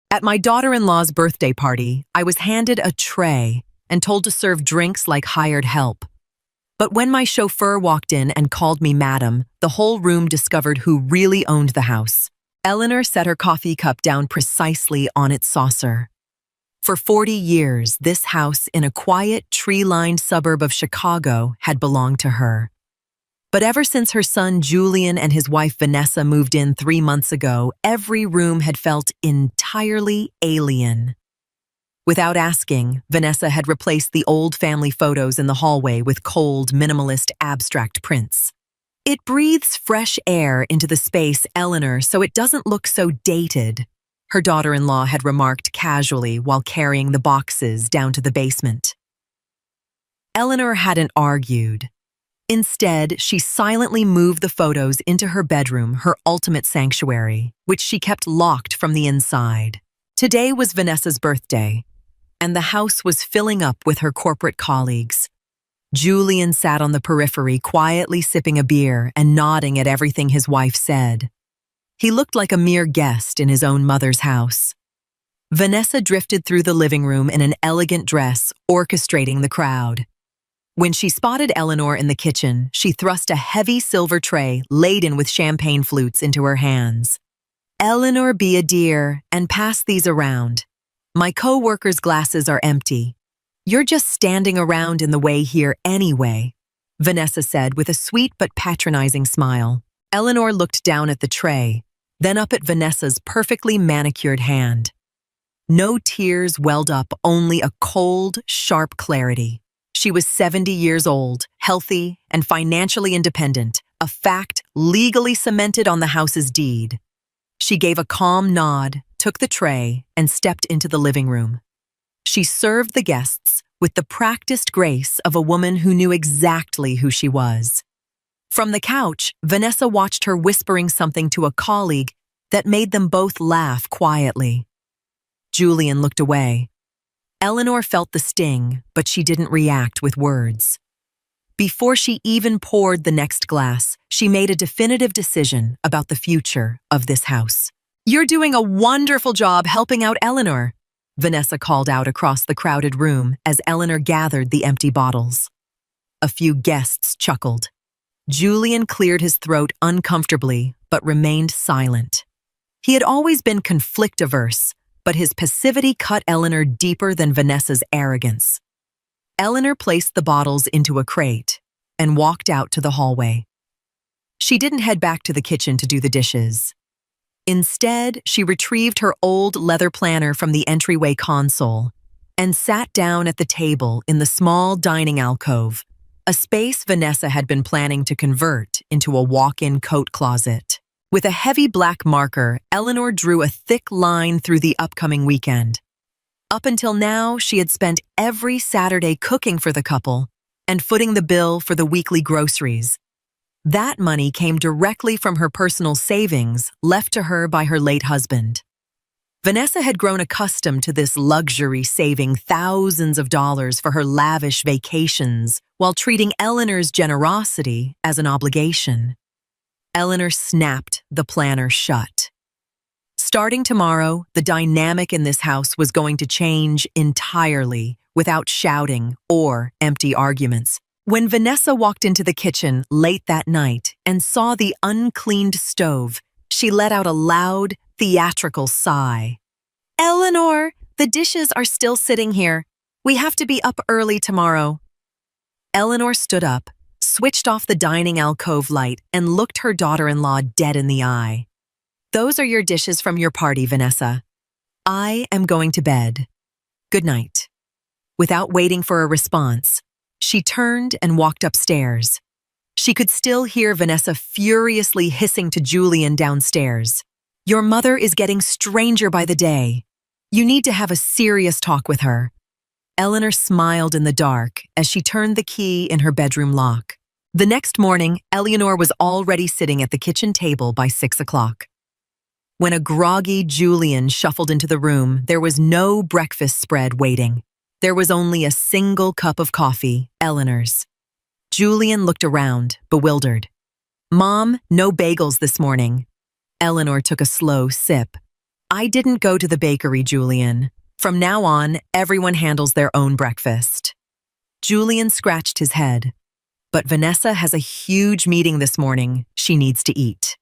At my daughter-in-law's birthday party, I was handed a tray and told to serve drinks like hired help. But when my chauffeur walked in and called me madam, the whole room discovered who really owned the house. Eleanor set her coffee cup down precisely on its saucer. For 40 years, this house in a quiet, tree-lined suburb of Chicago had belonged to her. But ever since her son Julian and his wife Vanessa moved in 3 months ago, every room had felt entirely alien. Without asking, Vanessa had replaced the old family photos in the hallway with cold, minimalist, abstract prints. It breathes fresh air into the space, Eleanor, so it doesn't look so dated, her daughter-in-law had remarked casually while carrying the boxes down to the basement. Eleanor hadn't argued. Instead, she silently moved the photos into her bedroom, her ultimate sanctuary, which she kept locked from the inside. Today was Vanessa's birthday, and the house was filling up with her corporate colleagues. Julian sat on the periphery, quietly sipping a beer and nodding at everything his wife said. He looked like a mere guest in his own mother's house. Vanessa drifted through the living room in an elegant dress, orchestrating the crowd. When she spotted Eleanor in the kitchen, she thrust a heavy silver tray laden with champagne flutes into her hands. "Eleanor, be a dear, and pass these around. My co-workers' glasses are empty. You're just standing around in the way here anyway," Vanessa said with a sweet but patronizing smile. Eleanor looked down at the tray, then up at Vanessa's perfectly manicured hand. No tears welled up, only a cold, sharp clarity. She was 70 years old, healthy, and financially independent, a fact legally cemented on the house's deed. She gave a calm nod, took the tray, and stepped into the living room. She served the guests with the practiced grace of a woman who knew exactly who she was. From the couch, Vanessa watched her whispering something to a colleague that made them both laugh quietly. Julian looked away. Eleanor felt the sting, but she didn't react with words. Before she even poured the next glass, she made a definitive decision about the future of this house. "You're doing a wonderful job helping out Eleanor," Vanessa called out across the crowded room as Eleanor gathered the empty bottles. A few guests chuckled. Julian cleared his throat uncomfortably, but remained silent. He had always been conflict-averse, but his passivity cut Eleanor deeper than Vanessa's arrogance. Eleanor placed the bottles into a crate and walked out to the hallway. She didn't head back to the kitchen to do the dishes. Instead, she retrieved her old leather planner from the entryway console and sat down at the table in the small dining alcove, a space Vanessa had been planning to convert into a walk-in coat closet. With a heavy black marker, Eleanor drew a thick line through the upcoming weekend. Up until now, she had spent every Saturday cooking for the couple and footing the bill for the weekly groceries. That money came directly from her personal savings left to her by her late husband. Vanessa had grown accustomed to this luxury, saving thousands of dollars for her lavish vacations while treating Eleanor's generosity as an obligation. Eleanor snapped the planner shut. Starting tomorrow, the dynamic in this house was going to change entirely without shouting or empty arguments. When Vanessa walked into the kitchen late that night and saw the uncleaned stove, she let out a loud, theatrical sigh. "Eleanor, the dishes are still sitting here. We have to be up early tomorrow." Eleanor stood up, switched off the dining alcove light, and looked her daughter-in-law dead in the eye. "Those are your dishes from your party, Vanessa. I am going to bed. Good night." Without waiting for a response, she turned and walked upstairs. She could still hear Vanessa furiously hissing to Julian downstairs. "Your mother is getting stranger by the day. You need to have a serious talk with her." Eleanor smiled in the dark as she turned the key in her bedroom lock. The next morning, Eleanor was already sitting at the kitchen table by 6 o'clock. When a groggy Julian shuffled into the room, there was no breakfast spread waiting. There was only a single cup of coffee, Eleanor's. Julian looked around, bewildered. "Mom, no bagels this morning." Eleanor took a slow sip. I didn't go to the bakery, Julian. From now on, everyone handles their own breakfast. Julian scratched his head. But Vanessa has a huge meeting this morning. She needs to eat.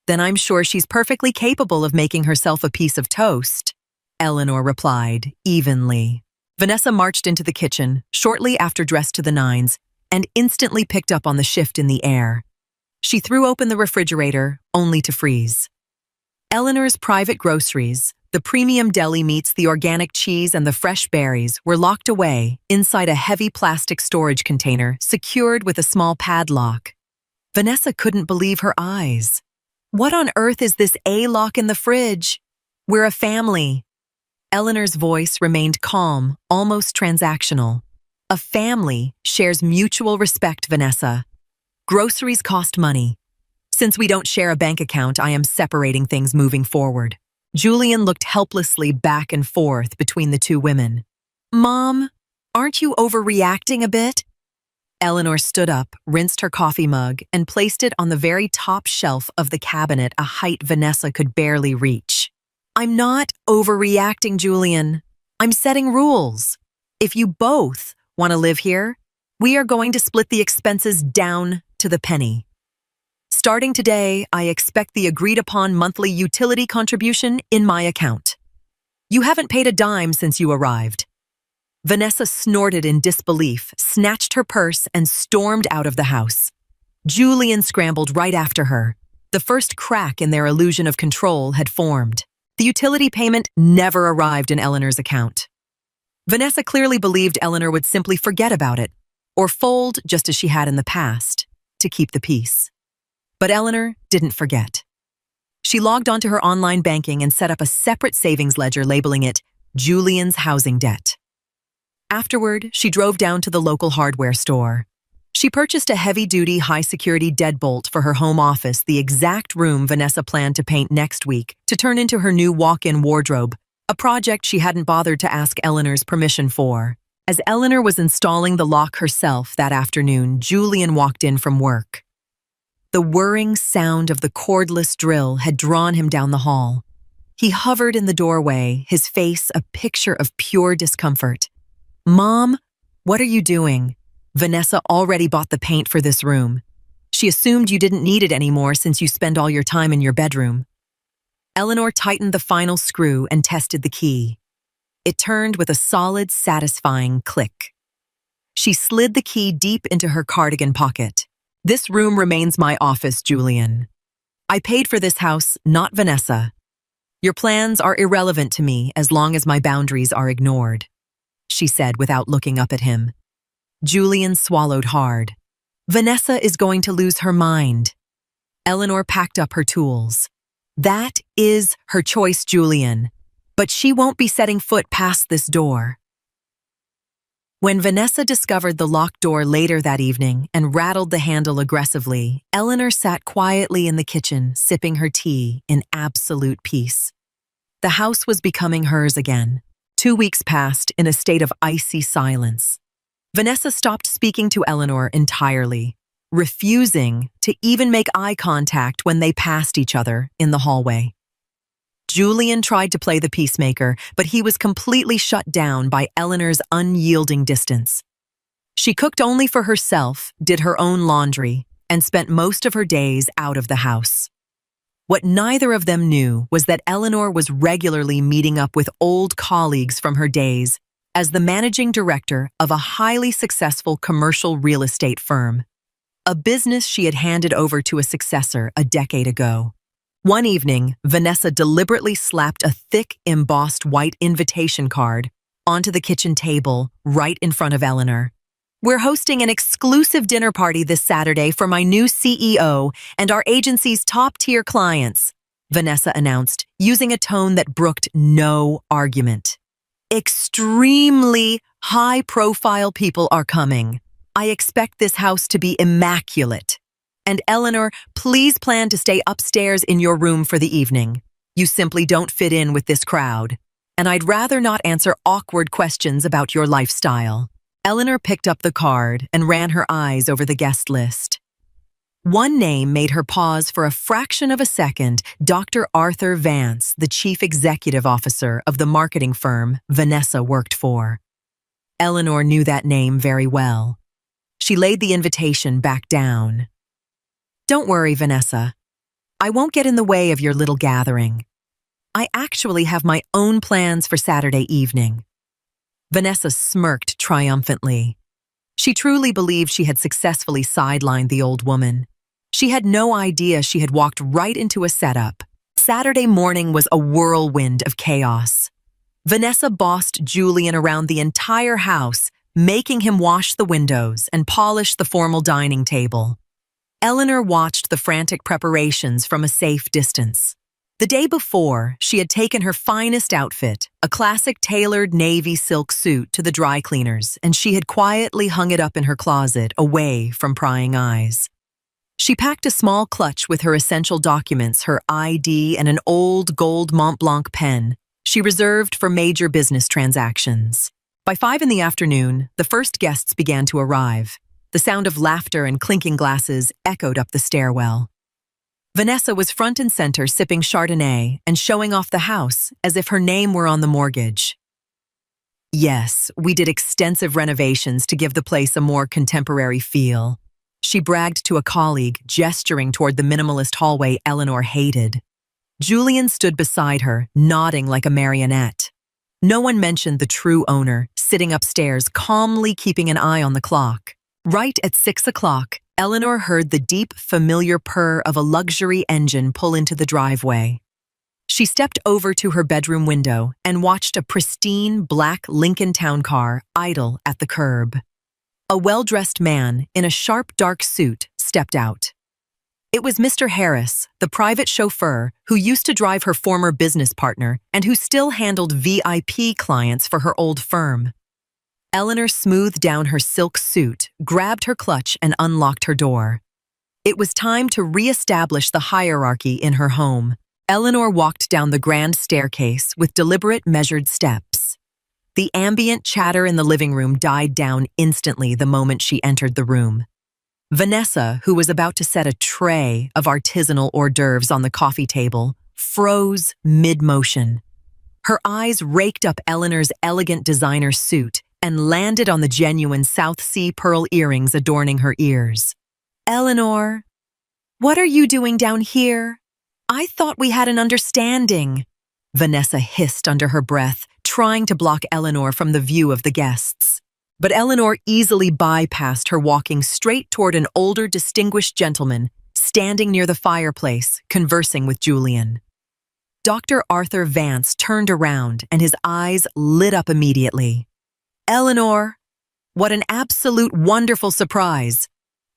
Then I'm sure she's perfectly capable of making herself a piece of toast, Eleanor replied, evenly. Vanessa marched into the kitchen, shortly after dressed to the nines, and instantly picked up on the shift in the air. She threw open the refrigerator, only to freeze. Eleanor's private groceries, the premium deli meats, the organic cheese, and the fresh berries were locked away inside a heavy plastic storage container secured with a small padlock. Vanessa couldn't believe her eyes. What on earth is this A-lock in the fridge? We're a family. Eleanor's voice remained calm, almost transactional. A family shares mutual respect, Vanessa. Groceries cost money. Since we don't share a bank account, I am separating things moving forward. Julian looked helplessly back and forth between the two women. Mom, aren't you overreacting a bit? Eleanor stood up, rinsed her coffee mug, and placed it on the very top shelf of the cabinet, a height Vanessa could barely reach. I'm not overreacting, Julian. I'm setting rules. If you both want to live here, we are going to split the expenses down to the penny. Starting today, I expect the agreed-upon monthly utility contribution in my account. You haven't paid a dime since you arrived. Vanessa snorted in disbelief, snatched her purse, and stormed out of the house. Julian scrambled right after her. The first crack in their illusion of control had formed. The utility payment never arrived in Eleanor's account. Vanessa clearly believed Eleanor would simply forget about it, or fold just as she had in the past, to keep the peace. But Eleanor didn't forget. She logged onto her online banking and set up a separate savings ledger labeling it Julian's housing debt. Afterward, she drove down to the local hardware store. She purchased a heavy-duty, high-security deadbolt for her home office, the exact room Vanessa planned to paint next week to turn into her new walk-in wardrobe, a project she hadn't bothered to ask Eleanor's permission for. As Eleanor was installing the lock herself that afternoon, Julian walked in from work. The whirring sound of the cordless drill had drawn him down the hall. He hovered in the doorway, his face a picture of pure discomfort. Mom, what are you doing? Vanessa already bought the paint for this room. She assumed you didn't need it anymore since you spend all your time in your bedroom. Eleanor tightened the final screw and tested the key. It turned with a solid, satisfying click. She slid the key deep into her cardigan pocket. This room remains my office, Julian. I paid for this house, not Vanessa. Your plans are irrelevant to me as long as my boundaries are ignored, she said without looking up at him. Julian swallowed hard. Vanessa is going to lose her mind. Eleanor packed up her tools. That is her choice, Julian, but she won't be setting foot past this door. When Vanessa discovered the locked door later that evening and rattled the handle aggressively, Eleanor sat quietly in the kitchen, sipping her tea in absolute peace. The house was becoming hers again. 2 weeks passed in a state of icy silence. Vanessa stopped speaking to Eleanor entirely, refusing to even make eye contact when they passed each other in the hallway. Julian tried to play the peacemaker, but he was completely shut down by Eleanor's unyielding distance. She cooked only for herself, did her own laundry, and spent most of her days out of the house. What neither of them knew was that Eleanor was regularly meeting up with old colleagues from her days as the managing director of a highly successful commercial real estate firm, a business she had handed over to a successor a decade ago. One evening, Vanessa deliberately slapped a thick, embossed white invitation card onto the kitchen table right in front of Eleanor. We're hosting an exclusive dinner party this Saturday for my new CEO and our agency's top-tier clients, Vanessa announced, using a tone that brooked no argument. Extremely high-profile people are coming. I expect this house to be immaculate. And Eleanor, please plan to stay upstairs in your room for the evening. You simply don't fit in with this crowd. And I'd rather not answer awkward questions about your lifestyle. Eleanor picked up the card and ran her eyes over the guest list. One name made her pause for a fraction of a second: Dr. Arthur Vance, the chief executive officer of the marketing firm Vanessa worked for. Eleanor knew that name very well. She laid the invitation back down. "Don't worry, Vanessa. I won't get in the way of your little gathering. I actually have my own plans for Saturday evening." Vanessa smirked triumphantly. She truly believed she had successfully sidelined the old woman. She had no idea she had walked right into a setup. Saturday morning was a whirlwind of chaos. Vanessa bossed Julian around the entire house, making him wash the windows and polish the formal dining table. Eleanor watched the frantic preparations from a safe distance. The day before, she had taken her finest outfit, a classic tailored navy silk suit, to the dry cleaners, and she had quietly hung it up in her closet, away from prying eyes. She packed a small clutch with her essential documents, her ID, and an old gold Mont Blanc pen she reserved for major business transactions. By 5 in the afternoon, the first guests began to arrive. The sound of laughter and clinking glasses echoed up the stairwell. Vanessa was front and center, sipping Chardonnay and showing off the house as if her name were on the mortgage. "Yes, we did extensive renovations to give the place a more contemporary feel," she bragged to a colleague, gesturing toward the minimalist hallway Eleanor hated. Julian stood beside her, nodding like a marionette. No one mentioned the true owner, sitting upstairs, calmly keeping an eye on the clock. Right at 6 o'clock, Eleanor heard the deep, familiar purr of a luxury engine pull into the driveway. She stepped over to her bedroom window and watched a pristine black Lincoln Town Car idle at the curb. A well-dressed man in a sharp, dark suit stepped out. It was Mr. Harris, the private chauffeur who used to drive her former business partner and who still handled VIP clients for her old firm. Eleanor smoothed down her silk suit, grabbed her clutch, and unlocked her door. It was time to re-establish the hierarchy in her home. Eleanor walked down the grand staircase with deliberate, measured steps. The ambient chatter in the living room died down instantly the moment she entered the room. Vanessa, who was about to set a tray of artisanal hors d'oeuvres on the coffee table, froze mid-motion. Her eyes raked up Eleanor's elegant designer suit and landed on the genuine South Sea pearl earrings adorning her ears. "Eleanor, what are you doing down here? I thought we had an understanding," Vanessa hissed under her breath, trying to block Eleanor from the view of the guests. But Eleanor easily bypassed her, walking straight toward an older, distinguished gentleman standing near the fireplace, conversing with Julian. Dr. Arthur Vance turned around and his eyes lit up immediately. "Eleanor, what an absolute wonderful surprise.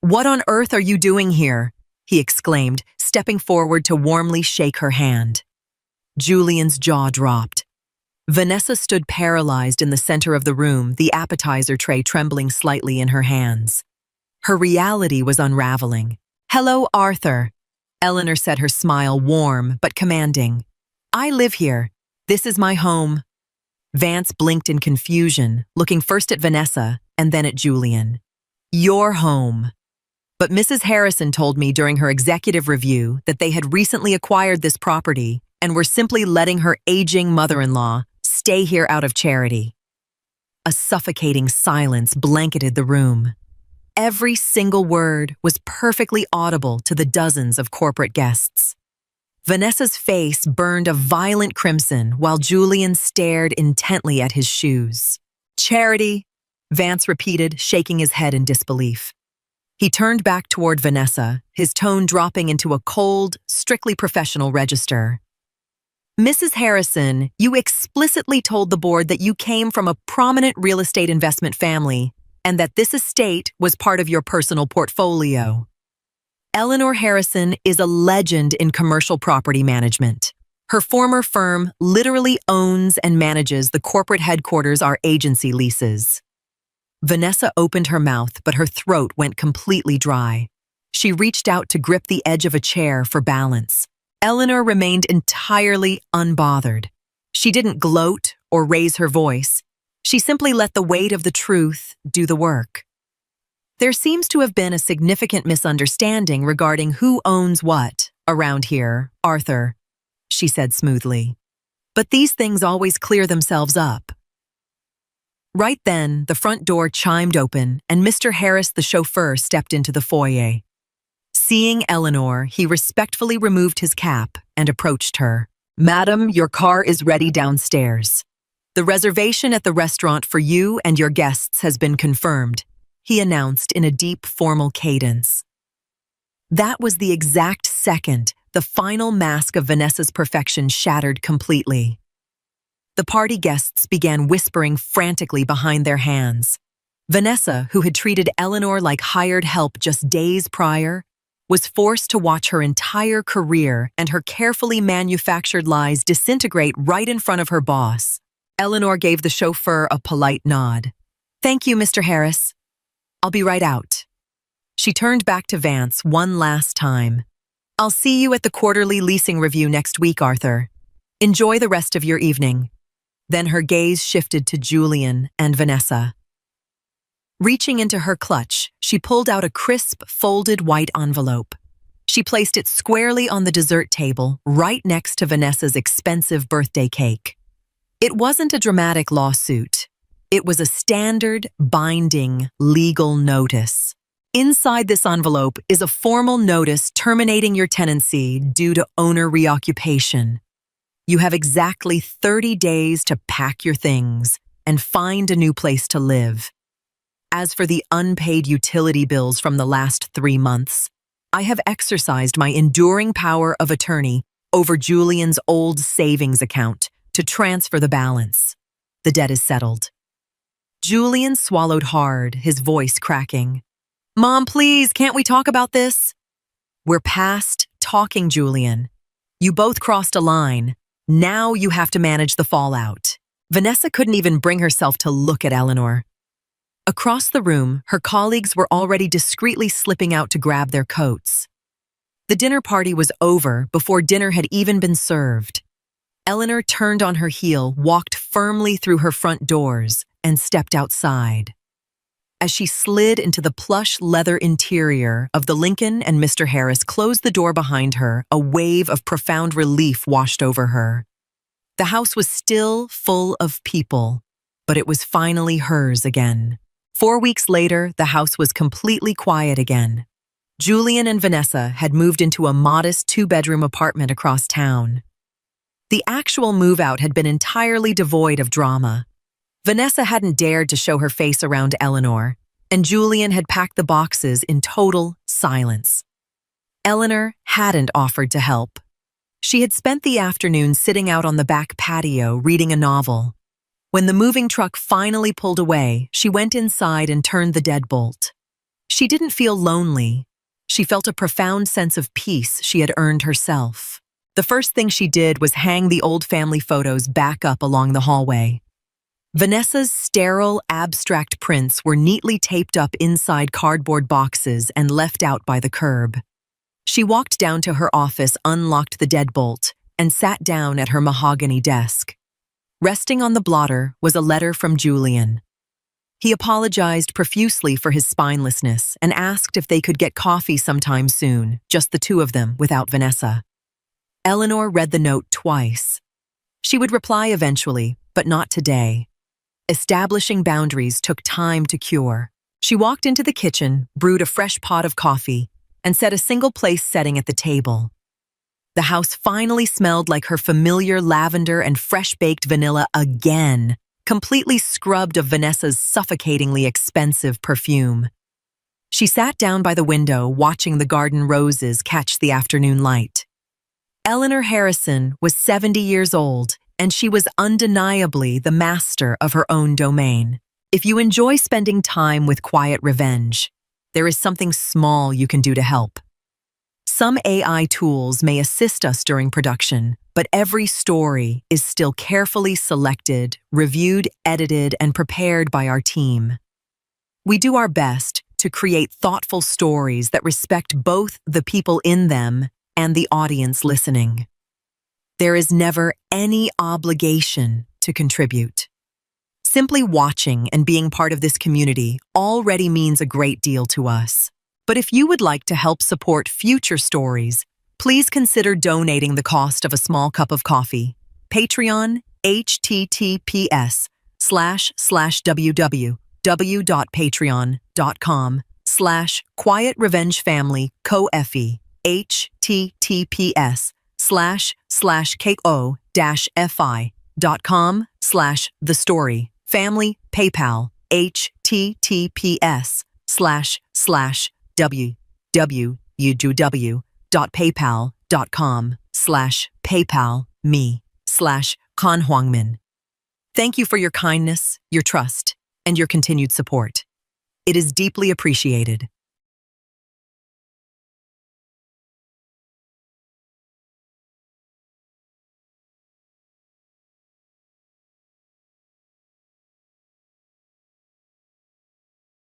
What on earth are you doing here?" he exclaimed, stepping forward to warmly shake her hand. Julian's jaw dropped. Vanessa stood paralyzed in the center of the room, the appetizer tray trembling slightly in her hands. Her reality was unraveling. "Hello, Arthur," Eleanor said, her smile warm but commanding. "I live here. This is my home." Vance blinked in confusion, looking first at Vanessa and then at Julian. "Your home. But Mrs. Harrison told me during her executive review that they had recently acquired this property and were simply letting her aging mother-in-law stay here out of charity." A suffocating silence blanketed the room. Every single word was perfectly audible to the dozens of corporate guests. Vanessa's face burned a violent crimson while Julian stared intently at his shoes. "Charity," Vance repeated, shaking his head in disbelief. He turned back toward Vanessa, his tone dropping into a cold, strictly professional register. "Mrs. Harrison, you explicitly told the board that you came from a prominent real estate investment family and that this estate was part of your personal portfolio. Eleanor Harrison is a legend in commercial property management. Her former firm literally owns and manages the corporate headquarters our agency leases." Vanessa opened her mouth, but her throat went completely dry. She reached out to grip the edge of a chair for balance. Eleanor remained entirely unbothered. She didn't gloat or raise her voice. She simply let the weight of the truth do the work. There seems to have been a significant misunderstanding regarding who owns what around here, Arthur, she said smoothly. But these things always clear themselves up. Right then, the front door chimed open and Mr. Harris, the chauffeur, stepped into the foyer. Seeing Eleanor, he respectfully removed his cap and approached her. "Madam, your car is ready downstairs. The reservation at the restaurant for you and your guests has been confirmed," he announced in a deep, formal cadence. That was the exact second the final mask of Vanessa's perfection shattered completely. The party guests began whispering frantically behind their hands. Vanessa, who had treated Eleanor like hired help just days prior, was forced to watch her entire career and her carefully manufactured lies disintegrate right in front of her boss. Eleanor gave the chauffeur a polite nod. "Thank you, Mr. Harris. I'll be right out." She turned back to Vance one last time. "I'll see you at the quarterly leasing review next week, Arthur. Enjoy the rest of your evening." Then her gaze shifted to Julian and Vanessa. Reaching into her clutch, she pulled out a crisp, folded white envelope. She placed it squarely on the dessert table, right next to Vanessa's expensive birthday cake. It wasn't a dramatic lawsuit. It was a standard, binding, legal notice. Inside this envelope is a formal notice terminating your tenancy due to owner reoccupation. You have exactly 30 days to pack your things and find a new place to live. As for the unpaid utility bills from the last 3 months, I have exercised my enduring power of attorney over Julian's old savings account to transfer the balance. The debt is settled. Julian swallowed hard, his voice cracking. "Mom, please, can't we talk about this?" "We're past talking, Julian. You both crossed a line. Now you have to manage the fallout." Vanessa couldn't even bring herself to look at Eleanor. Across the room, her colleagues were already discreetly slipping out to grab their coats. The dinner party was over before dinner had even been served. Eleanor turned on her heel, walked firmly through her front doors, and stepped outside. As she slid into the plush leather interior of the Lincoln and Mr. Harris closed the door behind her, a wave of profound relief washed over her. The house was still full of people, but it was finally hers again. 4 weeks later, the house was completely quiet again. Julian and Vanessa had moved into a modest 2-bedroom apartment across town. The actual move-out had been entirely devoid of drama. Vanessa hadn't dared to show her face around Eleanor, and Julian had packed the boxes in total silence. Eleanor hadn't offered to help. She had spent the afternoon sitting out on the back patio reading a novel. When the moving truck finally pulled away, she went inside and turned the deadbolt. She didn't feel lonely. She felt a profound sense of peace she had earned herself. The first thing she did was hang the old family photos back up along the hallway. Vanessa's sterile, abstract prints were neatly taped up inside cardboard boxes and left out by the curb. She walked down to her office, unlocked the deadbolt, and sat down at her mahogany desk. Resting on the blotter was a letter from Julian. He apologized profusely for his spinelessness and asked if they could get coffee sometime soon, just the two of them, without Vanessa. Eleanor read the note twice. She would reply eventually, but not today. Establishing boundaries took time to cure. She walked into the kitchen, brewed a fresh pot of coffee, and set a single-place setting at the table. The house finally smelled like her familiar lavender and fresh-baked vanilla again, completely scrubbed of Vanessa's suffocatingly expensive perfume. She sat down by the window, watching the garden roses catch the afternoon light. Eleanor Harrison was 70 years old, and she was undeniably the master of her own domain. If you enjoy spending time with quiet revenge, there is something small you can do to help. Some AI tools may assist us during production, but every story is still carefully selected, reviewed, edited, and prepared by our team. We do our best to create thoughtful stories that respect both the people in them and the audience listening. There is never any obligation to contribute. Simply watching and being part of this community already means a great deal to us. But if you would like to help support future stories, please consider donating the cost of a small cup of coffee. Patreon, https://www.patreon.com/quiet-revenge-family-co-fe, https://ko-fi.com/the story family PayPal https://www.paypal.com/PayPal me/Kan Thank you for your kindness, your trust, and your continued support. It is deeply appreciated.